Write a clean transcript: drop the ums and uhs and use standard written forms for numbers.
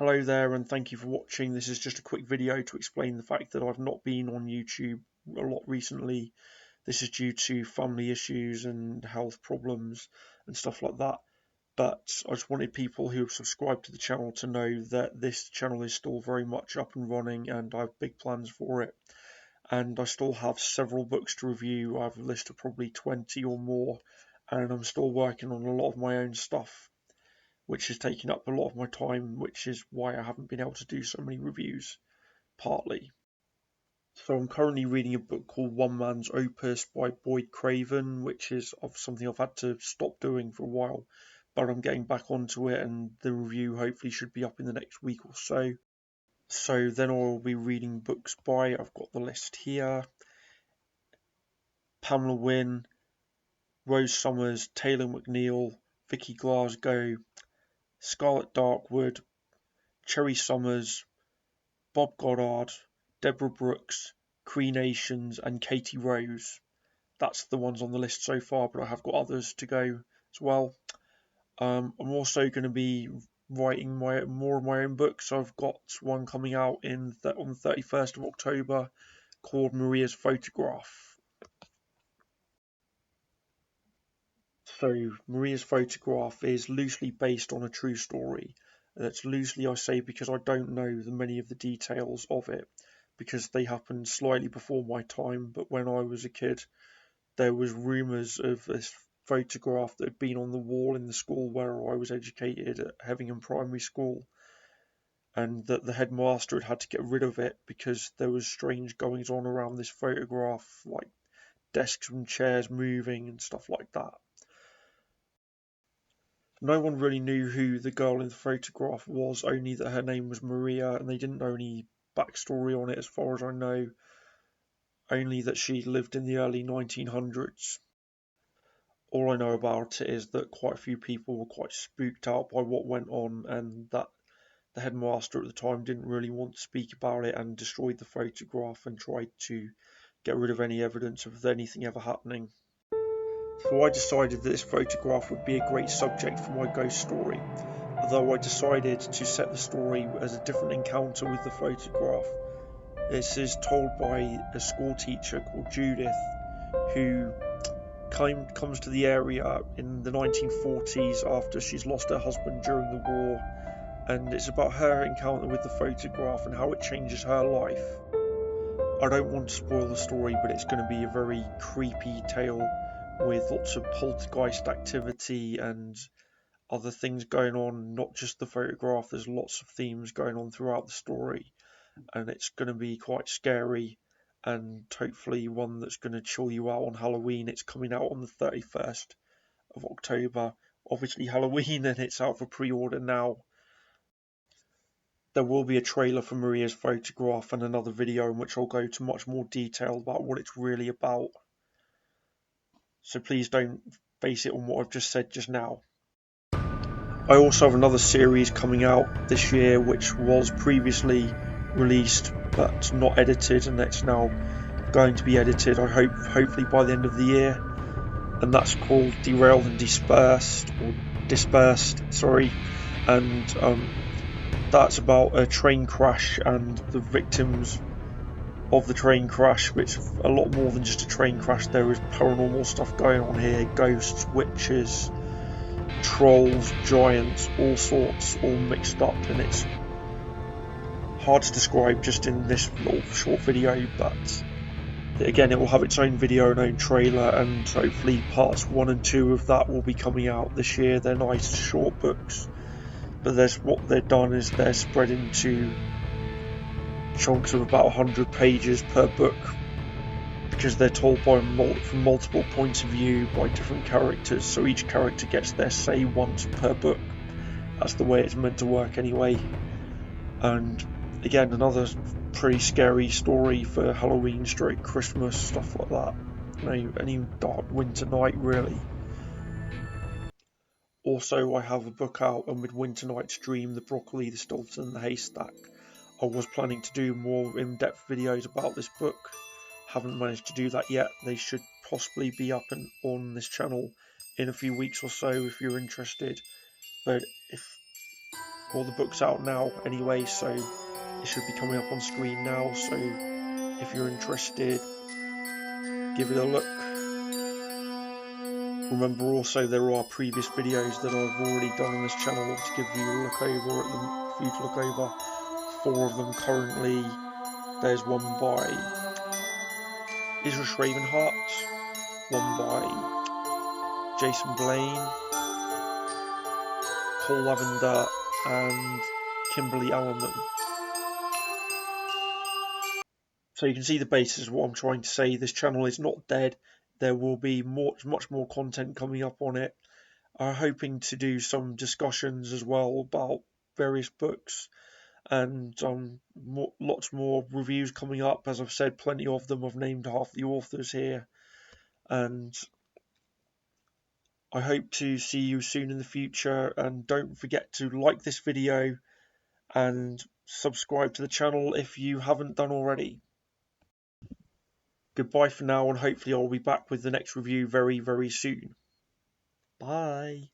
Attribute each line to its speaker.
Speaker 1: Hello there and thank you for watching. This is just a quick video to explain the fact that I've not been on YouTube a lot recently. This is due to family issues and health problems and stuff like that. But I just wanted people who have subscribed to the channel to know that this channel is still very much up and running and I have big plans for it. And I still have several books to review. I have a list of probably 20 or more, and I'm still working on a lot of my own stuff, which is taking up a lot of my time, which is why I haven't been able to do so many reviews, partly. So I'm currently reading a book called One Man's Opus by Boyd Craven, which is of something I've had to stop doing for a while, but I'm getting back onto it and the review hopefully should be up in the next week or so. So then I'll be reading books by, I've got the list here, Pamela Wynne, Rose Summers, Taylor McNeil, Vicky Glasgow, Scarlett Darkwood, Cherry Summers, Bob Goddard, Deborah Brooks, Cree Nations, and Katie Rose. That's the ones on the list so far, but I have got others to go as well. I'm also going to be writing more of my own books. I've got one coming out on the 31st of October called Maria's Photograph. So Maria's Photograph is loosely based on a true story. That's loosely, I say, because I don't know many of the details of it, because they happened slightly before my time. But when I was a kid, there was rumours of this photograph that had been on the wall in the school where I was educated at Hevingham Primary School, and that the headmaster had to get rid of it because there was strange goings on around this photograph, like desks and chairs moving and stuff like that. No one really knew who the girl in the photograph was, only that her name was Maria, and they didn't know any backstory on it as far as I know, only that she lived in the early 1900s. All I know about it is that quite a few people were quite spooked out by what went on, and that the headmaster at the time didn't really want to speak about it and destroyed the photograph and tried to get rid of any evidence of anything ever happening. So I decided that this photograph would be a great subject for my ghost story, although I decided to set the story as a different encounter with the photograph. This is told by a school teacher called Judith, who comes to the area in the 1940s after she's lost her husband during the war, and it's about her encounter with the photograph and how it changes her life. I don't want to spoil the story, but it's going to be a very creepy tale with lots of poltergeist activity and other things going on, not just the photograph. There's lots of themes going on throughout the story, and it's going to be quite scary and hopefully one that's going to chill you out on Halloween. It's coming out on the 31st of October, obviously Halloween, and it's out for pre-order now. There will be a trailer for Maria's Photograph and another video in which I'll go to much more detail about what it's really about. So please don't base it on what I've just said just now. I also have another series coming out this year which was previously released but not edited, and it's now going to be edited, I hope, hopefully by the end of the year, and that's called Derailed and Dispersed, sorry, and that's about a train crash and the victims of the train crash, which is a lot more than just a train crash. There is paranormal stuff going on here, ghosts, witches, trolls, giants, all sorts, all mixed up, and it's hard to describe just in this little short video, but again, it will have its own video and own trailer, and hopefully parts 1 and 2 of that will be coming out this year. They're nice short books, but what they've done is they're spread into chunks of about 100 pages per book, because they're told from multiple points of view by different characters, so each character gets their say once per book. That's the way it's meant to work anyway. And again, another pretty scary story for Halloween, Christmas, stuff like that. Any dark winter night, really. Also, I have a book out, A Midwinter Night's Dream, The Broccoli, The Stilton and the Haystack. I was planning to do more in-depth videos about this book. Haven't managed to do that yet. They should possibly be up on this channel in a few weeks or so if you're interested. But Well, the book's out now anyway, so it should be coming up on screen now, so if you're interested, give it a look. Remember also there are previous videos that I've already done on this channel to give you a look over at them, for you to look over. 4 of them currently. There's one by Idris Ravenheart, one by Jason Blaine, Paul Lavender, and Kimberly Allenman. So you can see the basis of what I'm trying to say. This channel is not dead. There will be much more content coming up on it. I'm hoping to do some discussions as well about various books, and lots more reviews coming up. As I've said, plenty of them. I've named half the authors here, and I hope to see you soon in the future. And don't forget to like this video and subscribe to the channel if you haven't done already. Goodbye for now, and hopefully I'll be back with the next review very, very soon. Bye.